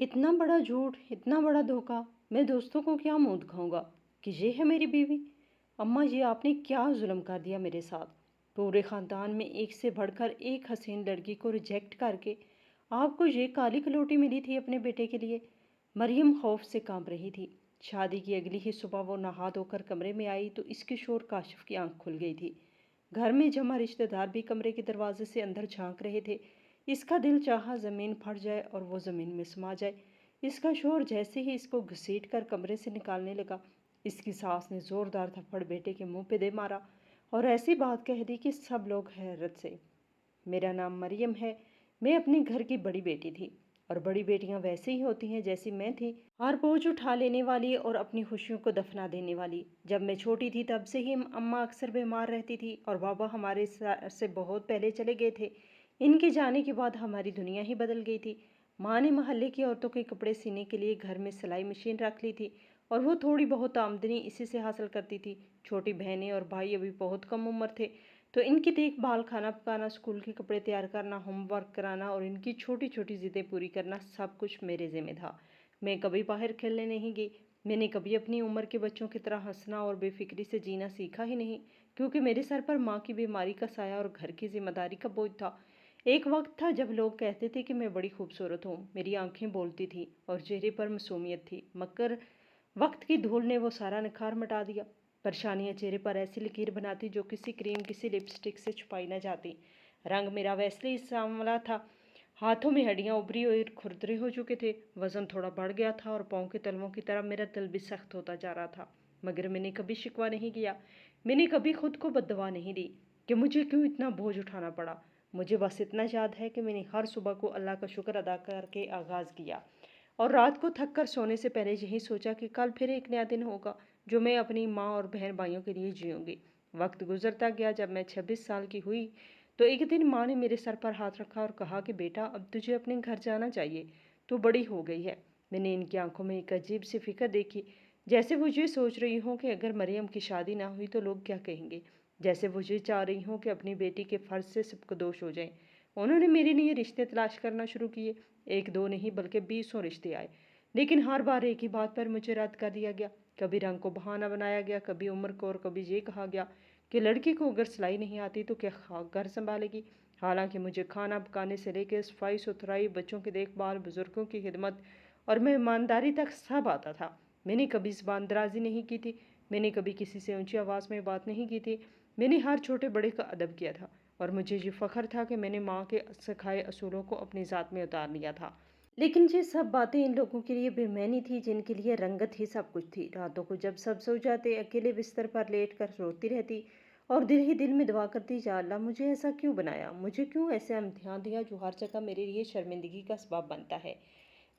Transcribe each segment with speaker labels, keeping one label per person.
Speaker 1: इतना बड़ा झूठ, इतना बड़ा धोखा। मैं दोस्तों को क्या मुंह दिखाऊंगा कि ये है मेरी बीवी। अम्मा जी, आपने क्या जुल्म कर दिया मेरे साथ। पूरे खानदान में एक से बढ़कर एक हसीन लड़की को रिजेक्ट करके आपको ये काली कलौटी मिली थी अपने बेटे के लिए। मरियम खौफ से कांप रही थी। शादी की अगली ही सुबह वो नहा धोकर कमरे में आई तो इसके शोर काशिफ की आंख खुल गई थी। घर में जमा रिश्तेदार भी कमरे के दरवाजे से अंदर झांक रहे थे। इसका दिल चाहा जमीन फट जाए और वो जमीन में समा जाए। इसका शोर जैसे ही इसको घसीट कर कमरे से निकालने लगा, इसकी सास ने जोरदार थप्पड़ बेटे के मुंह पे दे मारा और ऐसी बात कह दी कि सब लोग हैरत से। मेरा नाम मरियम है। मैं अपने घर की बड़ी बेटी थी और बड़ी बेटियां वैसे ही होती हैं जैसी मैं थी, हर बोझ उठा लेने वाली और अपनी खुशियों को दफना देने वाली। जब मैं छोटी थी तब से ही अम्मा अक्सर बीमार रहती थी और बाबा हमारे से बहुत पहले चले गए थे। इनके जाने के बाद हमारी दुनिया ही बदल गई थी। माँ ने मोहल्ले की औरतों के कपड़े सीने के लिए घर में सिलाई मशीन रख ली थी और वो थोड़ी बहुत आमदनी इसी से हासिल करती थी। छोटी बहनें और भाई अभी बहुत कम उम्र थे, तो इनकी देखभाल, खाना पकाना, स्कूल के कपड़े तैयार करना, होमवर्क कराना और इनकी छोटी छोटी ज़िद्दें पूरी करना सब कुछ मेरे ज़िम्मे था। मैं कभी बाहर खेलने नहीं गई। मैंने कभी अपनी उम्र के बच्चों की तरह हंसना और बेफिक्री से जीना सीखा ही नहीं, क्योंकि मेरे सर पर माँ की बीमारी का साया और घर की जिम्मेदारी का बोझ था। एक वक्त था जब लोग कहते थे कि मैं बड़ी खूबसूरत हूँ, मेरी आंखें बोलती थी और चेहरे पर मासूमियत थी, मगर वक्त की धूल ने वो सारा निखार मिटा दिया। परेशानियां चेहरे पर ऐसी लकीर बनाती जो किसी क्रीम, किसी लिपस्टिक से छुपाई न जाती। रंग मेरा वैसे ही सांवला था। हाथों में हड्डियां उभरी और खुरदरे हो चुके थे। वजन थोड़ा बढ़ गया था और पाँव के तलवों की तरह मेरा दिल भी सख्त होता जा रहा था। मगर मैंने कभी शिकवा नहीं किया। मैंने कभी खुद को बददुआ नहीं दी कि मुझे क्यों इतना बोझ उठाना पड़ा। मुझे बस इतना याद है कि मैंने हर सुबह को अल्लाह का शुक्र अदा करके आगाज़ किया और रात को थक कर सोने से पहले यही सोचा कि कल फिर एक नया दिन होगा जो मैं अपनी माँ और बहन भाइयों के लिए जीऊँगी। वक्त गुजरता गया। जब मैं 26 साल की हुई तो एक दिन माँ ने मेरे सर पर हाथ रखा और कहा कि बेटा, अब तुझे अपने घर जाना चाहिए, तू बड़ी हो गई है। मैंने इनकी आंखों में एक अजीब सी फिक्र देखी, जैसे वो ये सोच रही हूँ कि अगर मरियम की शादी ना हुई तो लोग क्या कहेंगे, जैसे वो ये चाह रही हूँ कि अपनी बेटी के फर्ज से सबको दोष हो जाए। उन्होंने मेरे लिए रिश्ते तलाश करना शुरू किए। एक दो नहीं बल्कि 20 रिश्ते आए, लेकिन हर बार एक ही बात पर मुझे रद्द कर दिया गया। कभी रंग को बहाना बनाया गया, कभी उम्र को, और कभी ये कहा गया कि लड़की को अगर सिलाई नहीं आती तो क्या घर संभालेगी। हालांकि मुझे खाना पकाने से लेकर सफाई सुथराई, बच्चों की देखभाल, बुजुर्गों की खिदमत और मेहमानदारी तक सब आता था। मैंने कभी ज़बान दराजी नहीं की थी। मैंने कभी किसी से ऊंची आवाज़ में बात नहीं की थी। मैंने हर छोटे बड़े का अदब किया था और मुझे ये फ़ख्र था कि मैंने माँ के सिखाए असूलों को अपनी ज़ात में उतार लिया था। लेकिन ये सब बातें इन लोगों के लिए बेमैनी थी जिनके लिए रंगत ही सब कुछ थी। रातों को जब सब सो जाते, अकेले बिस्तर पर लेट कर रोती रहती और दिल ही दिल में दुआ करती, या अल्लाह मुझे ऐसा क्यों बनाया, मुझे क्यों ऐसे इम्तिहान दिया जो हर जगह मेरे लिए शर्मिंदगी का सबब बनता है।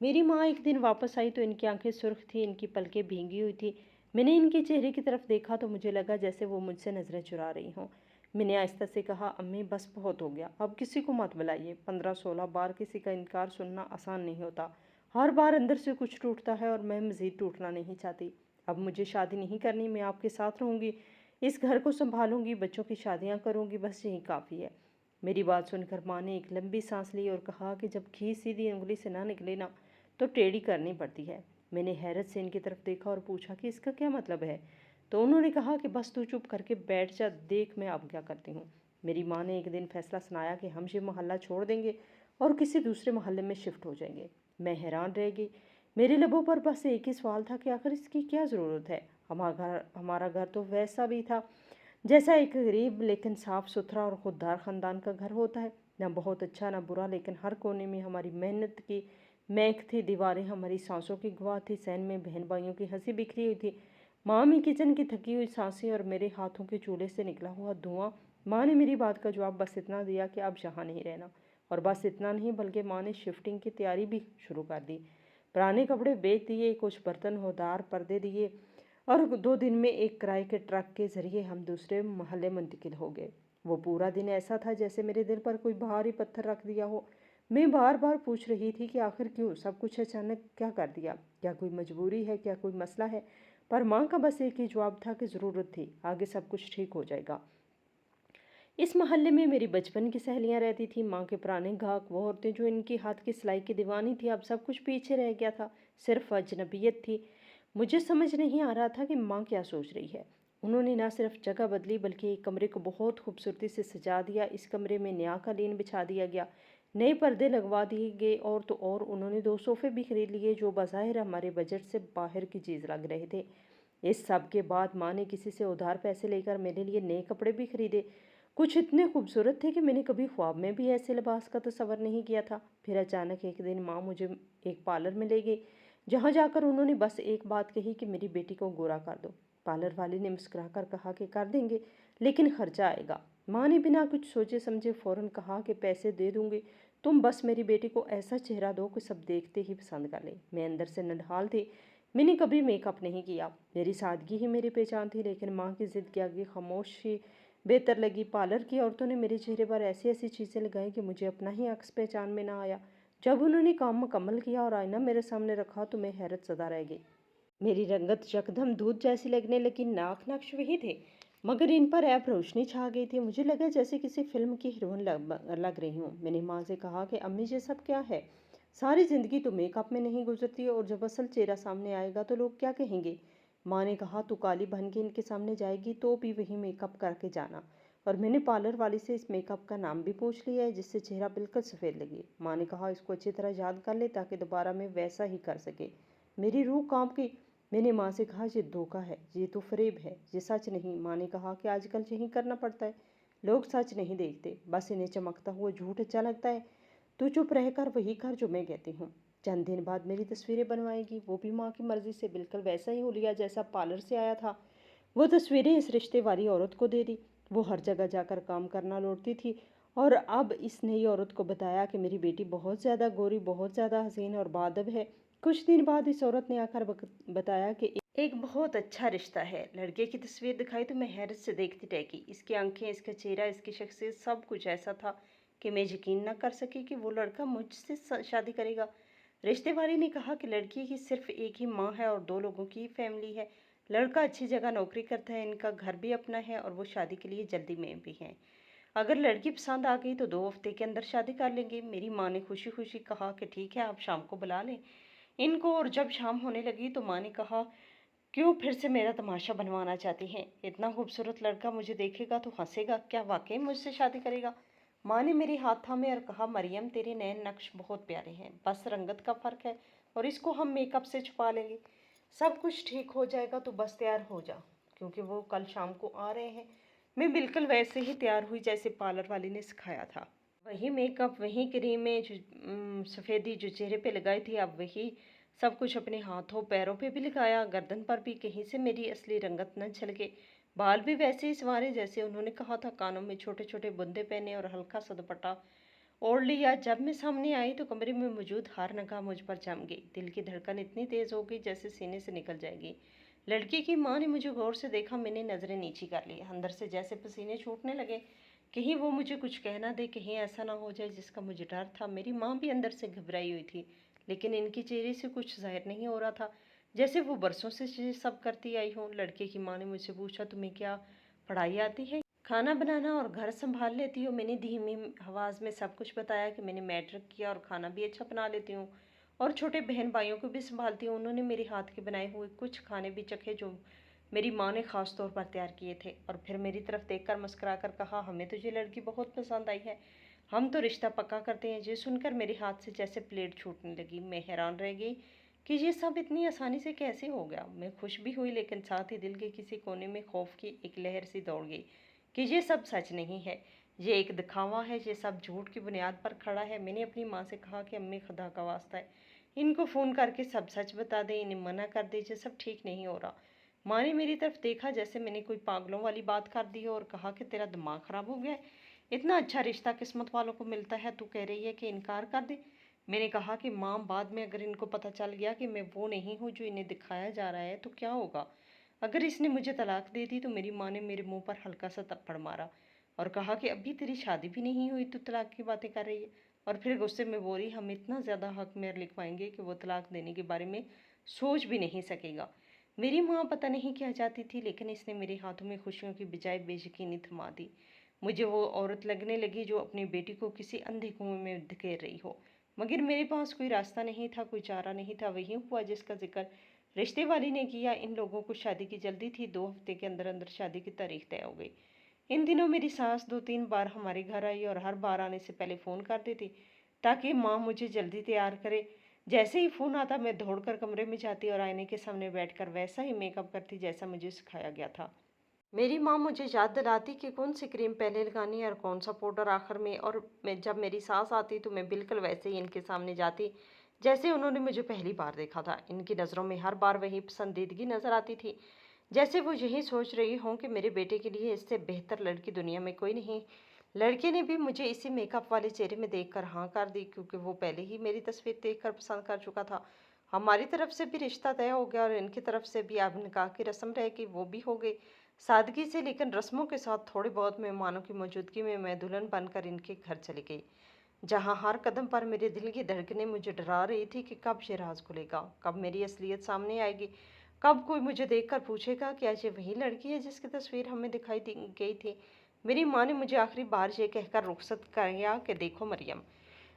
Speaker 1: मेरी माँ एक दिन वापस आई तो इनकी आंखें सुर्ख थी, इनकी पलकें भींगी हुई थी। मैंने इनके चेहरे की तरफ देखा तो मुझे लगा जैसे वो मुझसे नजरें चुरा रही हों। मैंने आहिस्ता से कहा, अम्मी बस बहुत हो गया, अब किसी को मत बुलाइए। 15-16 बार किसी का इनकार सुनना आसान नहीं होता। हर बार अंदर से कुछ टूटता है और मैं मज़ीद टूटना नहीं चाहती। अब मुझे शादी नहीं करनी, मैं आपके साथ रहूँगी, इस घर को संभालूंगी, बच्चों की शादियाँ करूँगी, बस यही काफ़ी है। मेरी बात सुनकर माँ ने एक लंबी सांस ली और कहा कि जब घी सीधी उंगली से ना निकले ना तो टेढ़ी करनी पड़ती है। मैंने हैरत से इनकी तरफ देखा और पूछा कि इसका क्या मतलब है। तो उन्होंने कहा कि बस तू चुप करके बैठ जा, देख मैं अब क्या करती हूँ। मेरी माँ ने एक दिन फैसला सुनाया कि हम ये मोहल्ला छोड़ देंगे और किसी दूसरे मोहल्ले में शिफ्ट हो जाएंगे। मैं हैरान रह गई। मेरे लबों पर बस एक ही सवाल था कि आखिर इसकी क्या ज़रूरत है। हमारा घर तो वैसा भी था जैसा एक गरीब लेकिन साफ़ सुथरा और खुददार ख़ानदान का घर होता है। ना बहुत अच्छा ना बुरा, लेकिन हर कोने में हमारी मेहनत की महक थी। दीवारें हमारी सांसों की गवाह थी। सैन में बहन भाइयों की हंसी बिखरी हुई थी। माँ में किचन की थकी हुई सांसें और मेरे हाथों के चूल्हे से निकला हुआ धुआं। माँ ने मेरी बात का जवाब बस इतना दिया कि अब यहाँ नहीं रहना। और बस इतना नहीं, बल्कि माँ ने शिफ्टिंग की तैयारी भी शुरू कर दी। पुराने कपड़े बेच दिए, कुछ बर्तन होदार पर्दे दिए और 2 दिन में एक किराए के ट्रक के ज़रिए हम दूसरे मोहल्ले मुंतकिल हो गए। वो पूरा दिन ऐसा था जैसे मेरे दिल पर कोई भारी पत्थर रख दिया हो। मैं बार बार पूछ रही थी कि आखिर क्यों सब कुछ अचानक क्या कर दिया, क्या कोई मजबूरी है, क्या कोई मसला है। पर माँ का बस एक ही जवाब था कि ज़रूरत थी, आगे सब कुछ ठीक हो जाएगा। इस मोहल्ले में मेरी बचपन की सहेलियां रहती थी, माँ के पुराने गाहक, वो औरतें जो इनकी हाथ की सिलाई की दीवानी थी। अब सब कुछ पीछे रह गया था, सिर्फ अजनबियत थी। मुझे समझ नहीं आ रहा था कि माँ क्या सोच रही है। उन्होंने ना सिर्फ जगह बदली बल्कि एक कमरे को बहुत खूबसूरती से सजा दिया। इस कमरे में नया कालीन बिछा दिया गया, नए पर्दे लगवा दिए गए, और तो और उन्होंने 2 सोफे भी खरीद लिए जो बज़ाहिर हमारे बजट से बाहर की चीज़ लग रहे थे। इस सब के बाद माँ ने किसी से उधार पैसे लेकर मेरे लिए नए कपड़े भी खरीदे, कुछ इतने खूबसूरत थे कि मैंने कभी ख्वाब में भी ऐसे लिबास का तसव्वुर नहीं किया था। फिर अचानक एक दिन माँ मुझे एक पार्लर में ले गई, जहाँ जाकर उन्होंने बस एक बात कही कि मेरी बेटी को गोरा कर दो। पार्लर वाले ने मुस्कुराकर कहा कि कर देंगे, लेकिन खर्चा आएगा। माँ ने बिना कुछ सोचे समझे फौरन कहा कि पैसे दे दूंगी, तुम बस मेरी बेटी को ऐसा चेहरा दो कि सब देखते ही पसंद कर ले। मैं अंदर से नढाल थी, मैंने कभी मेकअप नहीं किया, मेरी सादगी ही मेरी पहचान थी, लेकिन माँ की जिद के आगे खामोशी बेहतर लगी। पार्लर की औरतों ने मेरे चेहरे पर ऐसी ऐसी चीज़ें लगाई कि मुझे अपना ही अक्स पहचान में ना आया। जब उन्होंने काम मुकम्मल किया और आईना मेरे सामने रखा तो मैं हैरत ज़दा रह गई। मेरी रंगत यकदम दूध जैसी लगने लगी, नाक नक्श वही थे, मगर इन पर ऐप रोशनी छा गई थी। मुझे लगा जैसे किसी फिल्म की हीरोइन लग रही हूँ। मैंने माँ से कहा कि अम्मी ये सब क्या है? सारी ज़िंदगी तो मेकअप में नहीं गुजरती और जब असल चेहरा सामने आएगा तो लोग क्या कहेंगे? माँ ने कहा तू काली बन के इनके सामने जाएगी तो भी वही मेकअप करके जाना। और मैंने पार्लर वाली से इस मेकअप का नाम भी पूछ लिया है जिससे चेहरा बिल्कुल सफ़ेद लगे। माँ ने कहा इसको अच्छी तरह याद कर ले ताकि दोबारा मैं वैसा ही कर सके। मेरी रूह कांप गई। मैंने माँ से कहा ये धोखा है, ये तो फरेब है, ये सच नहीं। माँ ने कहा कि आजकल यही करना पड़ता है, लोग सच नहीं देखते, बस इन्हें चमकता हुआ झूठ अच्छा लगता है। तू चुप रहकर वही कर जो मैं कहती हूँ। चंद दिन बाद मेरी तस्वीरें बनवाएगी, वो भी माँ की मर्जी से, बिल्कुल वैसा ही हुलिया जैसा पार्लर से आया था। वो तस्वीरें इस रिश्ते वाली औरत को दे दी। वो हर जगह जाकर काम करना लौटती थी और अब इस नई औरत को बताया कि मेरी बेटी बहुत ज़्यादा गोरी, बहुत ज़्यादा हसीन और बाअदब है। कुछ दिन बाद इस औरत ने आकर बताया कि एक बहुत अच्छा रिश्ता है। लड़के की तस्वीर दिखाई तो मैं हैरत से देखती रह गई। इसकी आंखें, इसका चेहरा, इसकी शख्सियत, सब कुछ ऐसा था कि मैं यकीन न कर सकी कि वो लड़का मुझसे शादी करेगा। रिश्ते वाली ने कहा कि लड़की की सिर्फ एक ही माँ है और 2 लोगों की फैमिली है। लड़का अच्छी जगह नौकरी करता है, इनका घर भी अपना है और वो शादी के लिए जल्दी में भी हैं। अगर लड़की पसंद आ गई तो 2 हफ्ते के अंदर शादी कर लेंगे। मेरी माँ ने खुशी खुशी कहा कि ठीक है, आप शाम को बुला लें इनको। और जब शाम होने लगी तो माँ ने कहा क्यों फिर से मेरा तमाशा बनवाना चाहती हैं? इतना खूबसूरत लड़का मुझे देखेगा तो हंसेगा, क्या वाकई मुझसे शादी करेगा? माँ ने मेरे हाथ थामे और कहा मरियम तेरे नए नक्श बहुत प्यारे हैं, बस रंगत का फ़र्क है और इसको हम मेकअप से छुपा लेंगे। सब कुछ ठीक हो जाएगा, तो बस तैयार हो जा, क्योंकि वो कल शाम को आ रहे हैं। मैं बिल्कुल वैसे ही तैयार हुई जैसे पार्लर वाली ने सिखाया था। वही मेकअप, वही क्रीमें जो सफ़ेदी जो चेहरे पे लगाई थी, अब वही सब कुछ अपने हाथों पैरों पे भी लगाया, गर्दन पर भी कहीं से मेरी असली रंगत न झलके। बाल भी वैसे ही संवारे जैसे उन्होंने कहा था, कानों में छोटे छोटे बुंदे पहने और हल्का सा दुपट्टा ओढ़ लिया। जब मैं सामने आई तो कमरे में मौजूद हर नगाह मुझ पर जम गई। दिल की धड़कन इतनी तेज़ हो गई जैसे सीने से निकल जाएगी। लड़की की माँ ने मुझे गौर से देखा, मैंने नज़रें नीची कर ली, अंदर से जैसे पसीने छूटने लगे। कहीं वो मुझे कुछ कहना दे, कहीं ऐसा ना हो जाए जिसका मुझे डर था। मेरी माँ भी अंदर से घबराई हुई थी, लेकिन इनके चेहरे से कुछ जाहिर नहीं हो रहा था, जैसे वो बरसों से ये सब करती आई हूँ। लड़के की माँ ने मुझसे पूछा तुम्हें क्या पढ़ाई आती है, खाना बनाना और घर संभाल लेती हो? मैंने धीमी आवाज़ में सब कुछ बताया कि मैंने मैट्रिक किया और खाना भी अच्छा बना लेती हूँ और छोटे बहन भाइयों को भी संभालती हूँ। उन्होंने मेरे हाथ के बनाए हुए कुछ खाने भी चखे जो मेरी माँ ने ख़ास तौर पर तैयार किए थे, और फिर मेरी तरफ देखकर मुस्कुरा कर कहा हमें तो ये लड़की बहुत पसंद आई है, हम तो रिश्ता पक्का करते हैं। ये सुनकर मेरे हाथ से जैसे प्लेट छूटने लगी। मैं हैरान रह गई कि ये सब इतनी आसानी से कैसे हो गया। मैं खुश भी हुई, लेकिन साथ ही दिल के किसी कोने में खौफ की एक लहर सी दौड़ गई कि ये सब सच नहीं है, ये एक दिखावा है, ये सब झूठ की बुनियाद पर खड़ा है। मैंने अपनी माँ से कहा कि अम्मी खुदा का वास्ता है इनको फ़ोन करके सब सच बता दें, इन्हें मना कर दीजिए, सब ठीक नहीं हो रहा। माँ ने मेरी तरफ देखा जैसे मैंने कोई पागलों वाली बात कर दी हो और कहा कि तेरा दिमाग ख़राब हो गया है, इतना अच्छा रिश्ता किस्मत वालों को मिलता है, तू कह रही है कि इनकार कर दे। मैंने कहा कि माँ बाद में अगर इनको पता चल गया कि मैं वो नहीं हूँ जो इन्हें दिखाया जा रहा है तो क्या होगा? अगर इसने मुझे तलाक दे दी? तो मेरी माँ ने मेरे मुंह पर हल्का सा थप्पड़ मारा और कहा कि अभी तेरी शादी भी नहीं हुई तो तलाक की बातें कर रही है। और फिर गुस्से में बोली हम इतना ज़्यादा हक मेहर लिखवाएंगे कि वो तलाक देने के बारे में सोच भी नहीं सकेगा। मेरी माँ पता नहीं क्या चाहती थी, लेकिन इसने मेरे हाथों में खुशियों की बजाय बेयकीनी थमा दी। मुझे वो औरत लगने लगी जो अपनी बेटी को किसी अंधे कुएं में धकेल रही हो। मगर मेरे पास कोई रास्ता नहीं था, कोई चारा नहीं था। वही हुआ जिसका जिक्र रिश्ते वाली ने किया। इन लोगों को शादी की जल्दी थी, 2 हफ्ते के अंदर अंदर शादी की तारीख तय हो गई। इन दिनों मेरी सास 2-3 बार हमारे घर आई और हर बार आने से पहले फ़ोन कर देती ताकि माँ मुझे जल्दी तैयार करे। जैसे ही फ़ोन आता मैं दौड़कर कमरे में जाती और आईने के सामने बैठकर वैसा ही मेकअप करती जैसा मुझे सिखाया गया था। मेरी माँ मुझे याद दिलाती कि कौन सी क्रीम पहले लगानी है और कौन सा पाउडर आखिर में। और जब मेरी सास आती तो मैं बिल्कुल वैसे ही इनके सामने जाती जैसे उन्होंने मुझे पहली बार देखा था। इनकी नज़रों में हर बार वही पसंदीदगी नज़र आती थी, जैसे वो यही सोच रही हों कि मेरे बेटे के लिए इससे बेहतर लड़की दुनिया में कोई नहीं। लड़के ने भी मुझे इसी मेकअप वाले चेहरे में देखकर हाँ कर दी, क्योंकि वो पहले ही मेरी तस्वीर देखकर पसंद कर चुका था। हमारी तरफ से भी रिश्ता तय हो गया और इनकी तरफ से भी अब निकाह की रस्म रह गई, वो भी हो गई सादगी से, लेकिन रस्मों के साथ थोड़े बहुत मेहमानों की मौजूदगी में मैं दुल्हन बनकर इनके घर चली गई, जहाँ हर कदम पर मेरे दिल की धड़कनें मुझे डरा रही थी कि कब ये राज खुलेगा, कब मेरी असलियत सामने आएगी, कब कोई मुझे देखकर पूछेगा कि आज ये वही लड़की है जिसकी तस्वीर हमें दिखाई गई थी। मेरी माँ ने मुझे आखिरी बार ये कहकर रुखसत किया कि देखो मरियम,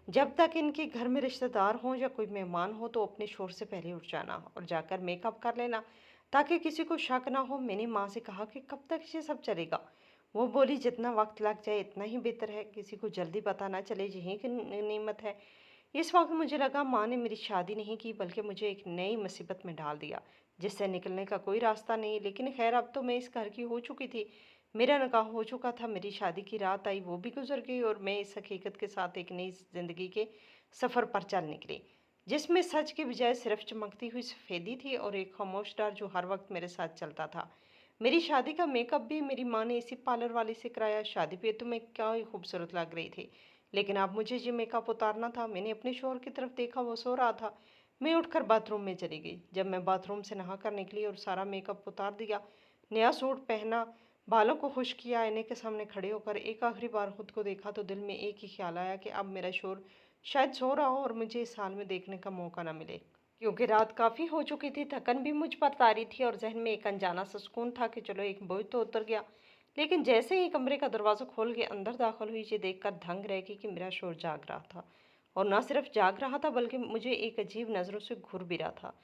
Speaker 1: जब तक इनके घर में रिश्तेदार हों या कोई मेहमान हो तो अपने शोर से पहले उठ जाना और जाकर मेकअप कर लेना ताकि किसी को शक ना हो। मैंने माँ से कहा कि कब तक ये सब चलेगा। वो बोली जितना वक्त लग जाए इतना ही बेहतर है, किसी को जल्दी पता ना चले, यही की नीमत है। इस वक्त मुझे लगा माँ ने मेरी शादी नहीं की बल्कि मुझे एक नई मुसीबत में डाल दिया जिससे निकलने का कोई रास्ता नहीं। लेकिन खैर अब तो मैं इस घर की हो चुकी थी, मेरा निकाह हो चुका था, मेरी शादी की रात आई वो भी गुजर गई और मैं इस हकीकत के साथ एक नई ज़िंदगी के सफ़र पर चल निकली जिसमें सच के बजाय सिर्फ चमकती हुई सफ़ेदी थी और एक खामोश डर जो हर वक्त मेरे साथ चलता था। मेरी शादी का मेकअप भी मेरी माँ ने इसी पार्लर वाली से कराया। शादी पे तो मैं क्या ही खूबसूरत लग रही थी, लेकिन अब मुझे ये मेकअप उतारना था। मैंने अपने शोहर की तरफ देखा, वो सो रहा था। मैं उठकर बाथरूम में चली गई। जब मैं बाथरूम से नहा कर निकली और सारा मेकअप उतार दिया, नया सूट पहना, बालों को खुश किया, आईने के सामने खड़े होकर एक आखिरी बार खुद को देखा तो दिल में एक ही ख्याल आया कि अब मेरा शोहर शायद सो रहा हो और मुझे इस हाल में देखने का मौका ना मिले, क्योंकि रात काफ़ी हो चुकी थी, थकन भी मुझ पर तारी थी और जहन में एक अनजाना सा सुकून था कि चलो एक बोझ तो उतर गया। लेकिन जैसे ही कमरे का दरवाज़ा खोल के अंदर दाखिल हुई, ये देखकर दंग रह गई कि मेरा शोर जाग रहा था। और ना सिर्फ जाग रहा था बल्कि मुझे एक अजीब नज़रों से घूर भी रहा था,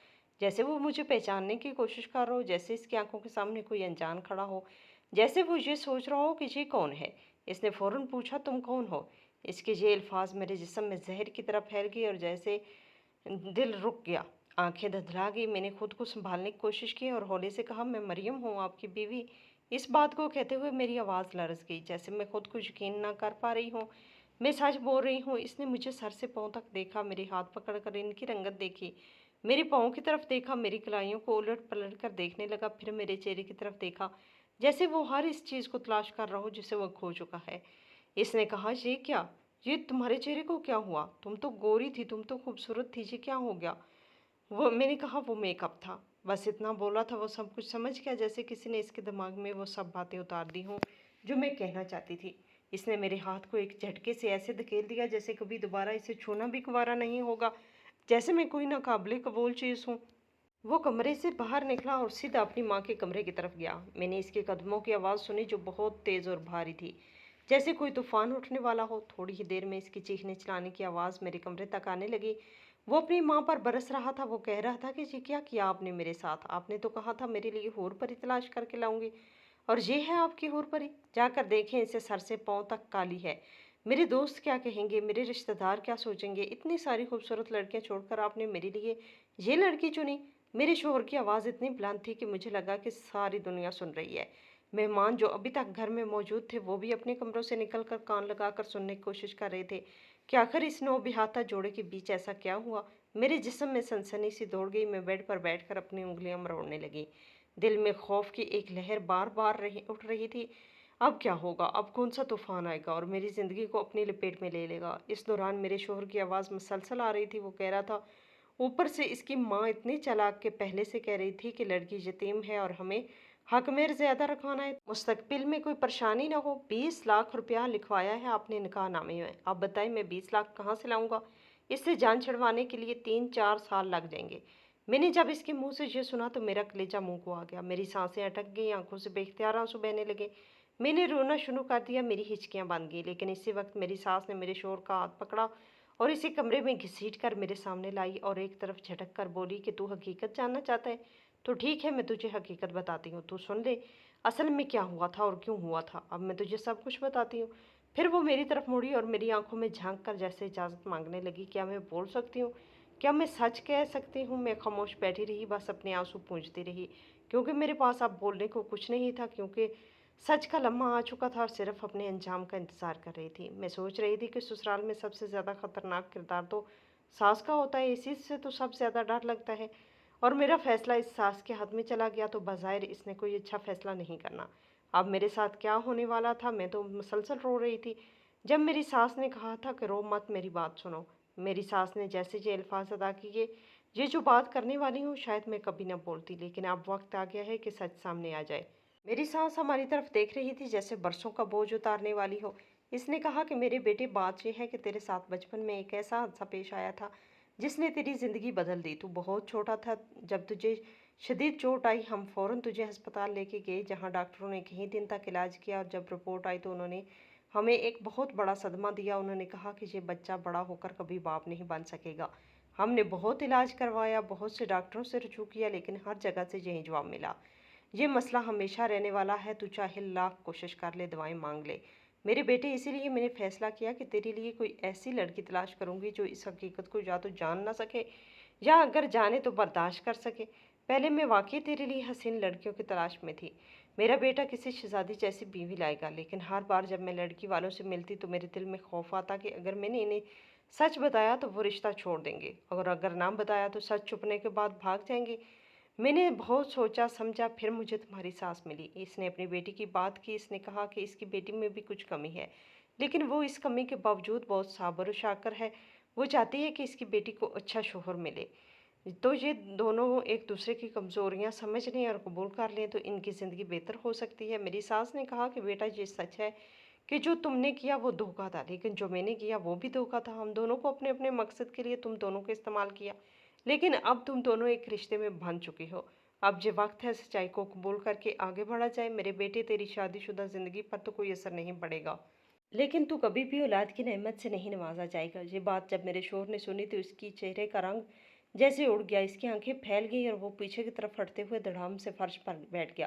Speaker 1: जैसे वो मुझे पहचानने की कोशिश कर रहा हो, जैसे इसकी आंखों के सामने कोई अनजान खड़ा हो, जैसे वो ये सोच रहा हो कि ये कौन है। इसने फ़ौरन पूछा तुम कौन हो। इसके ये अल्फाज मेरे जिस्म में जहर की तरह फैल गए और जैसे दिल रुक गया, आंखें धधला गई। मैंने खुद को संभालने की कोशिश की और हौले से कहा, मैं मरियम हूँ, आपकी बीवी। इस बात को कहते हुए मेरी आवाज़ लरज़ गई, जैसे मैं खुद को यकीन ना कर पा रही हूँ मैं सच बोल रही हूँ। इसने मुझे सर से पाँव तक देखा, मेरे हाथ पकड़कर इनकी रंगत देखी, मेरे पाँव की तरफ देखा, मेरी कलाइयों को उलट पलट कर देखने लगा, फिर मेरे चेहरे की तरफ देखा जैसे वो हर इस चीज़ को तलाश कर रहा हो जिसे वो खो चुका है। इसने कहा, ये क्या, ये तुम्हारे चेहरे को क्या हुआ, तुम तो गोरी थी, तुम तो खूबसूरत थी, ये क्या हो गया। वो मैंने कहा वो मेकअप था, बस इतना बोला था। वो सब कुछ समझ गया, जैसे किसी ने इसके दिमाग में वो सब बातें उतार दी हों जो मैं कहना चाहती थी। इसने मेरे हाथ को एक झटके से ऐसे धकेल दिया जैसे कभी दोबारा इसे छूना भी गवारा नहीं होगा, जैसे मैं कोई नाकाबिले कबूल चीज़ हूँ। वो कमरे से बाहर निकला और सीधा अपनी माँ के कमरे की तरफ गया। मैंने इसके कदमों की आवाज़ सुनी जो बहुत तेज़ और भारी थी, जैसे कोई तूफान उठने वाला हो। थोड़ी ही देर में इसकी चीखने चिल्लाने की आवाज़ मेरे कमरे तक आने लगी। वो अपनी माँ पर बरस रहा था। वो कह रहा था कि ये क्या किया आपने मेरे साथ, आपने तो कहा था मेरे लिए हूर परी तलाश करके लाऊंगी, और ये है आपकी हूर परी। जाकर देखें, इसे सर से पाँव तक काली है। मेरे दोस्त क्या कहेंगे, मेरे रिश्तेदार क्या सोचेंगे, इतनी सारी खूबसूरत लड़कियां छोड़कर आपने मेरे लिए ये लड़की चुनी। मेरे शोहर की आवाज़ इतनी बुलंद थी कि मुझे लगा कि सारी दुनिया सुन रही है। मेहमान जो अभी तक घर में मौजूद थे वो भी अपने कमरों से निकलकर कान लगाकर सुनने की कोशिश कर रहे थे कि आखिर इस नौबिहाता जोड़े के बीच ऐसा क्या हुआ। मेरे जिस्म में सनसनी सी दौड़ गई। मैं बेड पर बैठकर अपनी उंगलियां मरोड़ने लगी। दिल में खौफ की एक लहर बार बार उठ रही थी। अब क्या होगा, अब कौन सा तूफान आएगा और मेरी ज़िंदगी को अपनी लपेट में ले लेगा। इस दौरान मेरे शोहर की आवाज़ मुसलसल आ रही थी। वो कह रहा था, ऊपर से इसकी माँ इतनी चालाक के पहले से कह रही थी कि लड़की यतीम है और हमें हक में ज़्यादा रखवाना है, मुस्तकबिल में कोई परेशानी ना हो। 20 लाख रुपया लिखवाया है आपने निकाहनामे में, अब बताएं मैं 20 लाख कहाँ से लाऊंगा। इससे जान छुड़वाने के लिए 3-4 साल लग जाएंगे। मैंने जब इसके मुंह से ये सुना तो मेरा कलेजा मुंह को आ गया, मेरी सांसें अटक गई, आंखों से बेख्तियार आंसू बहने लगे। میں نے روना شروع کر دیا، میری ہچکیاں بن گئی، لیکن اسی وقت میری ساس نے میرے شوہر کا ہاتھ پکڑا اور اسے کمرے میں گھسیٹ کر میرے سامنے لائی اور ایک طرف جھٹک کر بولی کہ تو حقیقت جاننا چاہتا ہے تو ٹھیک ہے، میں تجھے حقیقت بتاتی ہوں، تو سن لے اصل میں کیا ہوا تھا اور کیوں ہوا تھا۔ اب میں تجھے سب کچھ بتاتی ہوں۔ پھر وہ میری طرف مڑی اور میری آنکھوں میں جھانک کر جیسے اجازت مانگنے لگی۔ کیا میں بول سکتی ہوں؟ کیا میں سچ کہہ سکتی ہوں؟ میں خاموش بیٹھی رہی، بس اپنے آنسو پونچھتی رہی، کیونکہ میرے پاس اب بولنے کو کچھ نہیں تھا، کیونکہ سچ کا لمحہ آ چکا تھا اور صرف اپنے انجام کا انتظار کر رہی تھی۔ میں سوچ رہی تھی کہ سسرال میں سب سے زیادہ خطرناک کردار تو ساس کا ہوتا ہے، اسی سے تو سب سے زیادہ ڈر لگتا ہے، اور میرا فیصلہ اس ساس کے ہاتھ میں چلا گیا تو بظاہر اس نے کوئی اچھا فیصلہ نہیں کرنا۔ اب میرے ساتھ کیا ہونے والا تھا؟ میں تو مسلسل رو رہی تھی جب میری ساس نے کہا تھا کہ رو مت، میری بات سنو۔ میری ساس نے جیسے یہ الفاظ ادا کیے، یہ جو بات کرنے والی ہوں شاید میں کبھی نہ بولتی، لیکن اب وقت آ گیا ہے کہ سچ سامنے آ جائے۔ میری سانس ہماری طرف دیکھ رہی تھی جیسے برسوں کا بوجھ اتارنے والی ہو۔ اس نے کہا کہ میرے بیٹے، بات یہ ہے کہ تیرے ساتھ بچپن میں ایک ایسا حادثہ پیش آیا تھا جس نے تیری زندگی بدل دی۔ تو بہت چھوٹا تھا جب تجھے شدید چوٹ آئی، ہم فوراً تجھے ہسپتال لے کے گئے جہاں ڈاکٹروں نے کئی دن تک علاج کیا، اور جب رپورٹ آئی تو انہوں نے ہمیں ایک بہت بڑا صدمہ دیا۔ انہوں نے کہا کہ یہ بچہ بڑا ہو کر کبھی باپ نہیں بن سکے گا۔ ہم نے بہت علاج کروایا، بہت سے ڈاکٹروں سے رجوع کیا، لیکن ہر جگہ سے یہی جواب ملا، یہ مسئلہ ہمیشہ رہنے والا ہے، تو چاہے لاکھ کوشش کر لے، دوائیں مانگ لے۔ میرے بیٹے، اسی لیے میں نے فیصلہ کیا کہ تیرے لیے کوئی ایسی لڑکی تلاش کروں گی جو اس حقیقت کو یا تو جان نہ سکے یا اگر جانے تو برداشت کر سکے۔ پہلے میں واقعی تیرے لیے حسین لڑکیوں کی تلاش میں تھی۔ میرا بیٹا کسی شہزادی جیسی بیوی لائے گا، لیکن ہر بار جب میں لڑکی والوں سے ملتی تو میرے دل میں خوف آتا کہ اگر میں نے انہیں سچ بتایا تو وہ رشتہ چھوڑ دیں گے، اور اگر نہ بتایا تو سچ چھپنے کے بعد بھاگ جائیں گے۔ میں نے بہت سوچا سمجھا، پھر مجھے تمہاری ساس ملی۔ اس نے اپنی بیٹی کی بات کی۔ اس نے کہا کہ اس کی بیٹی میں بھی کچھ کمی ہے، لیکن وہ اس کمی کے باوجود بہت صابر و شاکر ہے۔ وہ چاہتی ہے کہ اس کی بیٹی کو اچھا شوہر ملے، تو یہ دونوں ایک دوسرے کی کمزوریاں سمجھ لیں اور قبول کر لیں تو ان کی زندگی بہتر ہو سکتی ہے۔ میری ساس نے کہا کہ بیٹا، یہ سچ ہے کہ جو تم نے کیا وہ دھوکہ تھا، لیکن جو میں نے کیا وہ بھی دھوکہ تھا۔ ہم دونوں کو اپنے اپنے مقصد کے لیے تم دونوں کو استعمال کیا، لیکن اب تم دونوں ایک رشتے میں بندھ چکی ہو۔ اب یہ وقت ہے سچائی کو قبول کر کے آگے بڑھا جائے۔ میرے بیٹے، تیری شادی شدہ زندگی پر تو کوئی اثر نہیں پڑے گا، لیکن تو کبھی بھی اولاد کی نعمت سے نہیں نوازا جائے گا۔ یہ بات جب میرے شوہر نے سنی تو اس کی چہرے کا رنگ جیسے اڑ گیا، اس کی آنکھیں پھیل گئی اور وہ پیچھے کی طرف ہٹتے ہوئے دھڑام سے فرش پر بیٹھ گیا،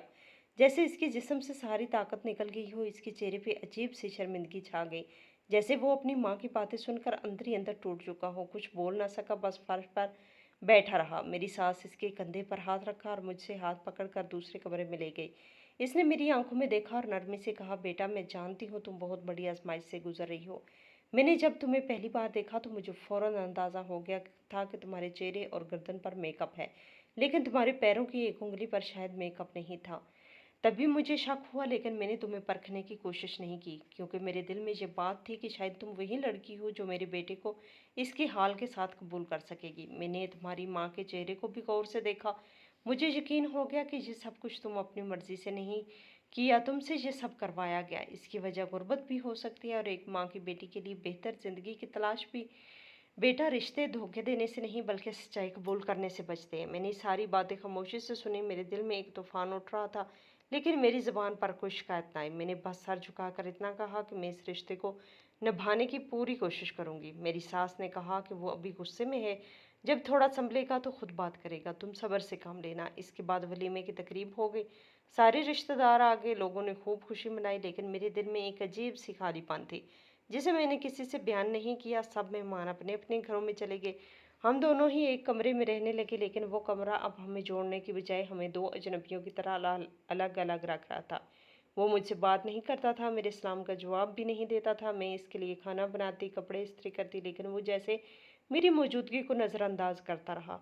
Speaker 1: جیسے اس کے جسم سے ساری طاقت نکل گئی ہو۔ اس کے چہرے پہ عجیب سی شرمندگی چھا گئی، جیسے وہ اپنی ماں کی باتیں سن کر اندر ہی اندر ٹوٹ چکا ہو۔ کچھ بول نہ سکا، بس فرش پر بیٹھا رہا۔ میری ساس اس کے کندھے پر ہاتھ رکھا اور مجھ سے ہاتھ پکڑ کر دوسرے کمرے میں لے گئی۔ اس نے میری آنکھوں میں دیکھا اور نرمی سے کہا، بیٹا، میں جانتی ہوں تم بہت بڑی آزمائش سے گزر رہی ہو۔ میں نے جب تمہیں پہلی بار دیکھا تو مجھے فوراً اندازہ ہو گیا تھا کہ تمہارے چہرے اور گردن پر میک اپ ہے، لیکن تمہارے پیروں کی ایک انگلی پر شاید میک اپ نہیں تھا۔ تب بھی مجھے شک ہوا، لیکن میں نے تمہیں پرکھنے کی کوشش نہیں کی، کیونکہ میرے دل میں یہ بات تھی کہ شاید تم وہی لڑکی ہو جو میرے بیٹے کو اس کے حال کے ساتھ قبول کر سکے گی۔ میں نے تمہاری ماں کے چہرے کو بھی غور سے دیکھا۔ مجھے یقین ہو گیا کہ یہ سب کچھ تم اپنی مرضی سے نہیں کیا، تم سے یہ سب کروایا گیا۔ اس کی وجہ غربت بھی ہو سکتی ہے اور ایک ماں کی بیٹی کے لیے بہتر زندگی کی تلاش بھی۔ بیٹا، رشتے دھوکے دینے سے نہیں بلکہ سچائی قبول کرنے سے بچتے ہیں۔ میں نے ساری باتیں خاموشی سے سنی۔ میرے دل میں ایک طوفان اٹھ رہا تھا، لیکن میری زبان پر کوئی شکایت نہ آئی۔ میں نے بس سر جھکا کر اتنا کہا کہ میں اس رشتے کو نبھانے کی پوری کوشش کروں گی۔ میری ساس نے کہا کہ وہ ابھی غصے میں ہے، جب تھوڑا سنبھلے گا تو خود بات کرے گا، تم صبر سے کام لینا۔ اس کے بعد ولیمے کی تقریب ہو گئی، سارے رشتہ دار آ گئے، لوگوں نے خوب خوشی منائی، لیکن میرے دل میں ایک عجیب سی خالی پن تھی جسے میں نے کسی سے بیان نہیں کیا۔ سب مہمان اپنے اپنے گھروں میں چلے گئے، ہم دونوں ہی ایک کمرے میں رہنے لگے، لیکن وہ کمرہ اب ہمیں جوڑنے کی بجائے ہمیں دو اجنبیوں کی طرح الگ الگ رکھ رہا تھا۔ وہ مجھ سے بات نہیں کرتا تھا، میرے سلام کا جواب بھی نہیں دیتا تھا۔ میں اس کے لیے کھانا بناتی، کپڑے استری کرتی، لیکن وہ جیسے میری موجودگی کو نظر انداز کرتا رہا۔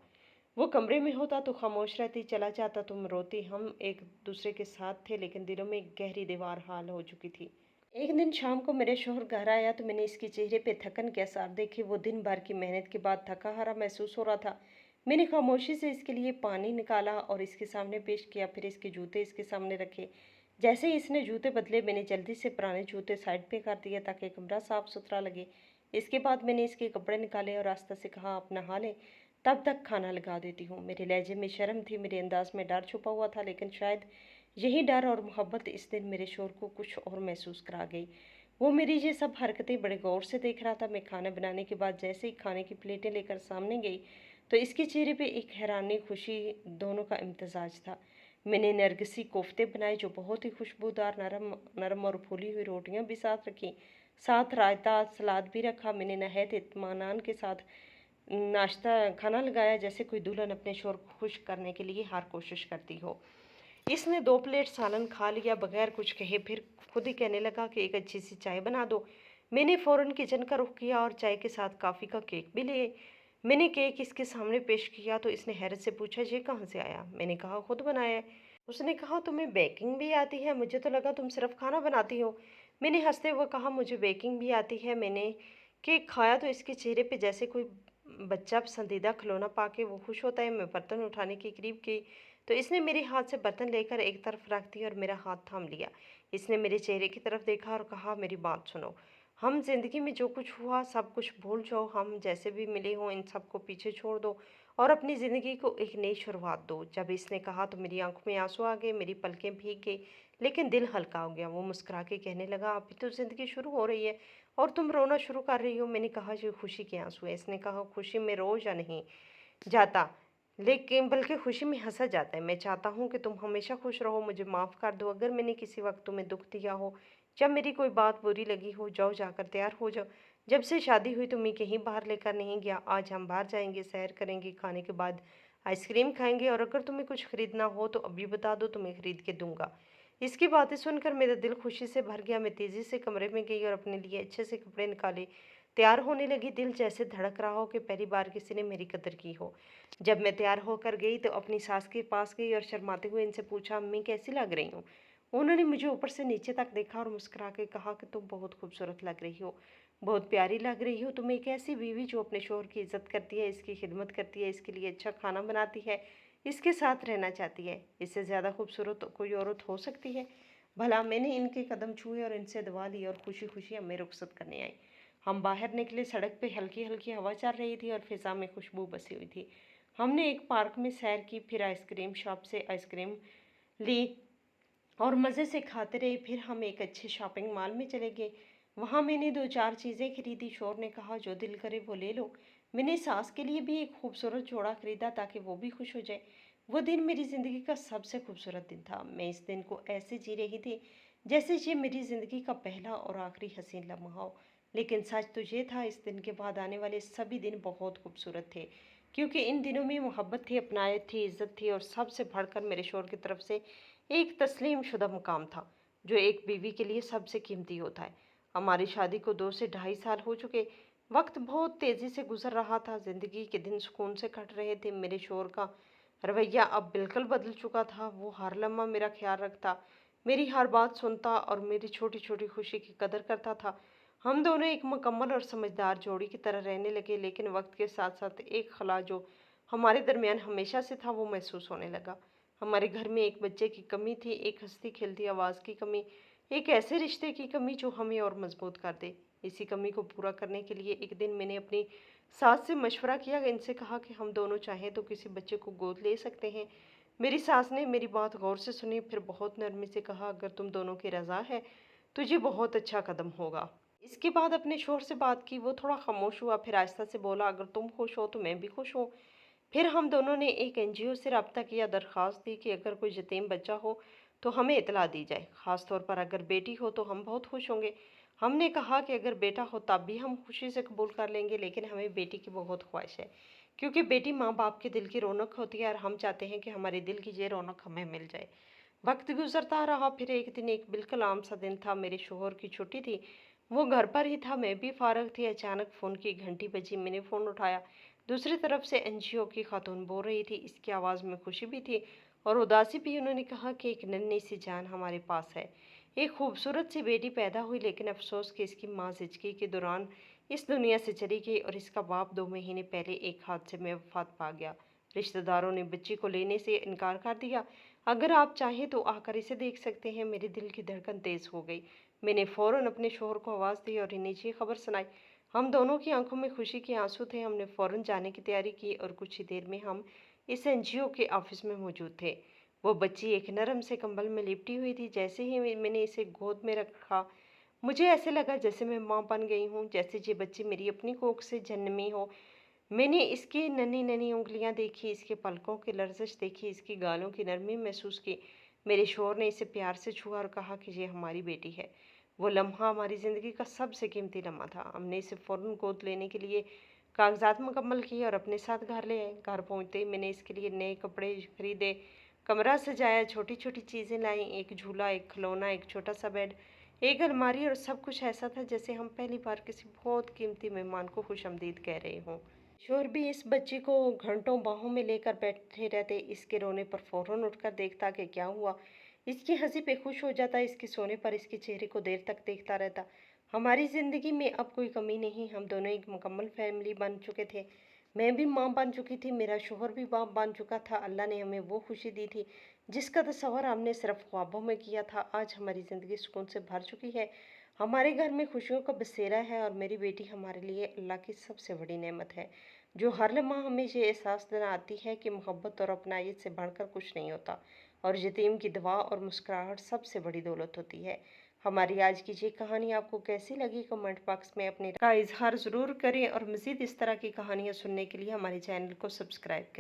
Speaker 1: وہ کمرے میں ہوتا تو خاموش رہتی، چلا جاتا تو میں روتی۔ ہم ایک دوسرے کے ساتھ تھے، لیکن دلوں میں ایک گہری دیوار حائل ہو چکی تھی۔ ایک دن شام کو میرے شوہر گھر آیا تو میں نے اس کے چہرے پہ تھکن کے آثار دیکھے۔ وہ دن بھر کی محنت کے بعد تھکا ہارا محسوس ہو رہا تھا۔ میں نے خاموشی سے اس کے لیے پانی نکالا اور اس کے سامنے پیش کیا، پھر اس کے جوتے اس کے سامنے رکھے۔ جیسے ہی اس نے جوتے بدلے، میں نے جلدی سے پرانے جوتے سائڈ پہ کر دیے تاکہ کمرہ صاف ستھرا لگے۔ اس کے بعد میں نے اس کے کپڑے نکالے اور آہستہ سے کہا، آپ نہا لیں، تب تک کھانا لگا دیتی ہوں۔ میرے لہجے میں شرم تھی، میرے انداز میں ڈر چھپا ہوا تھا، لیکن شاید यही डर और मोहब्बत इस दिन मेरे शोहर को कुछ और महसूस करा गई। वो मेरी ये सब हरकतें बड़े गौर से देख रहा था। मैं खाना बनाने के बाद जैसे ही खाने की प्लेटें लेकर सामने गई तो इसके चेहरे पे एक हैरानी, खुशी दोनों का इम्तजाज था। मैंने नरगिसी कोफ्ते बनाए जो बहुत ही खुशबूदार, नरम नरम और फूली हुई रोटियां भी साथ रखी, साथ रायता सलाद भी रखा। मैंने नहायत इत्मीनान के साथ नाश्ता खाना लगाया, जैसे कोई दुल्हन अपने शोहर को खुश करने के लिए हर कोशिश करती हो। इसने 2 प्लेट सालन खा लिया बगैर कुछ कहे, फिर खुद ही कहने लगा कि एक अच्छी सी चाय बना दो। मैंने फ़ौरन किचन का रुख किया और चाय के साथ कॉफ़ी का केक भी ले। मैंने केक इसके सामने पेश किया तो इसने हैरत से पूछा, ये कहाँ से आया? मैंने कहा खुद बनाया है। उसने कहा तुम्हें बेकिंग भी आती है? मुझे तो लगा तुम सिर्फ खाना बनाती हो। मैंने हंसते हुए कहा मुझे बेकिंग भी आती है। मैंने केक खाया तो इसके चेहरे पे जैसे कोई बच्चा पसंदीदा खिलौना पाके वो खुश होता है। मैं बर्तन उठाने के करीब गई तो इसने मेरे हाथ से बर्तन लेकर एक तरफ रख दिया और मेरा हाथ थाम लिया। इसने मेरे चेहरे की तरफ देखा और कहा, मेरी बात सुनो, हम जिंदगी में जो कुछ हुआ सब कुछ भूल जाओ, हम जैसे भी मिले हों इन सब को पीछे छोड़ दो और अपनी ज़िंदगी को एक नई शुरुआत दो। जब इसने कहा तो मेरी आंखों में आंसू आ गए, मेरी पलकें भीग गई, लेकिन दिल हल्का हो गया। वो मुस्कुरा के कहने लगा, अभी तो ज़िंदगी शुरू हो रही है और तुम रोना शुरू कर रही हो। मैंने कहा, जो खुशी के आंसू है। इसने कहा, खुशी में रो या नहीं जाता, लेकिन बल्कि खुशी में हंसा जाता है। मैं चाहता हूँ कि तुम हमेशा खुश रहो। मुझे माफ़ कर दो अगर मैंने किसी वक्त तुम्हें दुख दिया हो, जब मेरी कोई बात बुरी लगी हो। जाओ, जाकर तैयार हो जाओ। जब से शादी हुई तुम्हें कहीं बाहर लेकर नहीं गया। आज हम बाहर जाएंगे, सैर करेंगे, खाने के बाद आइसक्रीम खाएंगे और अगर तुम्हें कुछ खरीदना हो तो अभी बता दो, तुम्हें खरीद के दूंगा। इसकी बातें सुनकर मेरा दिल खुशी से भर गया। मैं तेज़ी से कमरे में गई और अपने लिए अच्छे से कपड़े निकाले, तैयार होने लगी। दिल जैसे धड़क रहा हो कि पहली बार किसी ने मेरी कदर की हो। जब मैं तैयार होकर गई तो अपनी सास के पास गई और शर्माते हुए इनसे पूछा, अम्मी कैसी लग रही हूँ? उन्होंने मुझे ऊपर से नीचे तक देखा और मुस्कुरा के कहा कि तुम बहुत खूबसूरत लग रही हो, बहुत प्यारी लग रही हो। तुम एक ऐसी बीवी जो अपने शोहर की इज्जत करती है, इसकी खिदमत करती है, इसके लिए अच्छा खाना बनाती है, इसके साथ रहना चाहती है। इससे ज़्यादा खूबसूरत तो कोई औरत हो सकती है? भला। मैंने इनके कदम छुए और इनसे दुआ ली और खुशी खुशी हमें रुखसत करने आई। हम बाहर निकले। सड़क पे हल्की हल्की हवा चल रही थी और फिजा में खुशबू बसी हुई थी। हमने एक पार्क में सैर की, फिर आइसक्रीम शॉप से आइसक्रीम ली और मज़े से खाते रहे। फिर हम एक अच्छे शॉपिंग मॉल में चले गए। वहाँ मैंने 2-4 चीज़ें खरीदी। शोर ने कहा, जो दिल करे वो ले लो। मैंने सास के लिए भी एक खूबसूरत जोड़ा खरीदा ताकि वो भी खुश हो जाए। वो दिन मेरी ज़िंदगी का सबसे खूबसूरत दिन था। मैं इस दिन को ऐसे जी रही थी जैसे ये मेरी ज़िंदगी का पहला और आखिरी हसीन लम्हा हो। लेकिन सच तो ये था, इस दिन के बाद आने वाले सभी दिन बहुत खूबसूरत थे, क्योंकि इन दिनों में मोहब्बत थी, अपनायत थी, इज्जत थी और सबसे बढ़कर मेरे शोहर की तरफ से एक तस्लीम शुदा मुकाम था, जो एक बीवी के लिए सबसे कीमती होता है। हमारी शादी को 2 से ढाई साल हो चुके। वक्त बहुत तेज़ी से गुजर रहा था। ज़िंदगी के दिन सुकून से कट रहे थे। मेरे शोहर का रवैया अब बिल्कुल बदल चुका था। वो हर लम्हा मेरा ख्याल रखता, मेरी हर बात सुनता और मेरी छोटी छोटी खुशी की कदर करता था। हम दोनों एक मुकम्मल और समझदार जोड़ी की तरह रहने लगे। लेकिन वक्त के साथ साथ एक खला जो हमारे दरमियान हमेशा से था वो महसूस होने लगा। हमारे घर में एक बच्चे की कमी थी, एक हंसती खेलती आवाज़ की कमी, एक ऐसे रिश्ते की कमी जो हमें और मजबूत कर दे। इसी कमी को पूरा करने के लिए एक दिन मैंने अपनी सास से मशवरा किया। इनसे कहा कि हम दोनों चाहें तो किसी बच्चे को गोद ले सकते हैं। मेरी सास ने मेरी बात गौर से सुनी, फिर बहुत नरमी से कहा, अगर तुम दोनों की रज़ा है तो ये बहुत अच्छा कदम होगा। इसके बाद अपने शोहर से बात की। वो थोड़ा खामोश हुआ, फिर आहिस्ता से बोला, अगर तुम खुश हो तो मैं भी खुश हूँ। फिर हम दोनों ने एक एनजीओ से रब्ता किया, दरख्वास्त दी कि अगर कोई यतीम बच्चा हो तो हमें इतला दी जाए, ख़ास तौर पर अगर बेटी हो तो हम बहुत खुश होंगे। हमने कहा कि अगर बेटा हो तब भी हम खुशी से कबूल कर लेंगे, लेकिन हमें बेटी की बहुत ख्वाहिश है, क्योंकि बेटी माँ बाप के दिल की रौनक होती है और हम चाहते हैं कि हमारे दिल की ये रौनक हमें मिल जाए। वक्त गुजरता रहा। फिर एक दिन, एक बिल्कुल आम सा दिन था। मेरे शोहर की छुट्टी थी, वो घर पर ही था, मैं भी फारग थी। अचानक फ़ोन की घंटी बजी। मैंने फ़ोन उठाया। दूसरी तरफ से एनजीओ की खातून बोल रही थी। इसकी आवाज़ में खुशी भी थी और उदासी भी। उन्होंने कहा कि एक नन्ही सी जान हमारे पास है, एक खूबसूरत सी बेटी पैदा हुई, लेकिन अफसोस कि इसकी माँ ज़िंदगी के दौरान इस दुनिया से चली गई और इसका बाप 2 महीने पहले एक हादसे में वफात पा गया। रिश्तेदारों ने बच्ची को लेने से इनकार कर दिया। अगर आप चाहें तो आकर इसे देख सकते हैं। मेरे दिल की धड़कन तेज़ हो गई। मैंने फ़ौरन अपने शोहर को आवाज़ दी और इन्हें ये खबर सुनाई। हम दोनों की आंखों में खुशी के आंसू थे। हमने फ़ौरन जाने की तैयारी की और कुछ ही देर में हम इस एनजीओ के ऑफिस में मौजूद थे। वो बच्ची एक नरम से कंबल में लिपटी हुई थी। जैसे ही मैंने इसे गोद में रखा, मुझे ऐसे लगा जैसे मैं माँ बन गई हूँ, जैसे ये बच्ची मेरी अपनी कोख से जन्मी हो। मैंने इसकी नन्ही-नन्ही उँगलियाँ देखी, इसके पलकों की लर्ज़िश देखी, इसकी गालों की नरमी महसूस की। मेरे शौहर ने इसे प्यार से छुआ और कहा कि ये हमारी बेटी है। वो लम्हा हमारी ज़िंदगी का सबसे कीमती लम्हा था। हमने इसे फ़ौरन गोद लेने के लिए कागज़ात मुकम्मल किए और अपने साथ घर ले आए। घर पहुँचते ही मैंने इसके लिए नए कपड़े खरीदे, कमरा सजाया, छोटी-छोटी चीज़ें लाई, एक झूला, एक खिलौना, एक छोटा-सा बेड, एक अलमारी और सब कुछ ऐसा था जैसे हम पहली बार किसी बहुत कीमती मेहमान को खुशामदीद कह रहे हों। शोर भी इस बच्ची को घंटों बाहों में लेकर बैठे रहते। इसके रोने पर फौरन उठकर देखता कि क्या हुआ। इसकी हंसी पे खुश हो जाता, इसके सोने पर इसके चेहरे को देर तक देखता रहता। हमारी ज़िंदगी में अब कोई कमी नहीं, हम दोनों एक मुकम्मल फैमिली बन चुके थे। मैं भी माँ बन चुकी थी, मेरा शोहर भी बाप बन चुका था। अल्लाह ने हमें वो खुशी दी थी जिसका तस्वर हमने सिर्फ ख्वाबों में किया था। आज हमारी ज़िंदगी सुकून से भर चुकी है, हमारे घर में खुशियों का बसेरा है और मेरी बेटी हमारे लिए अल्लाह की सबसे बड़ी नेमत है, जो हर लम्हा हमें ये एहसास दिलाती है कि मोहब्बत और अपनायत से बढ़कर कुछ नहीं होता और यतीम की दुआ और मुस्कुराहट सबसे बड़ी दौलत होती है। हमारी आज की ये कहानी आपको कैसी लगी, कमेंट बॉक्स में अपने राय का इजहार ज़रूर करें और मज़ीद इस तरह की कहानियाँ सुनने के लिए हमारे चैनल को सब्सक्राइब करें।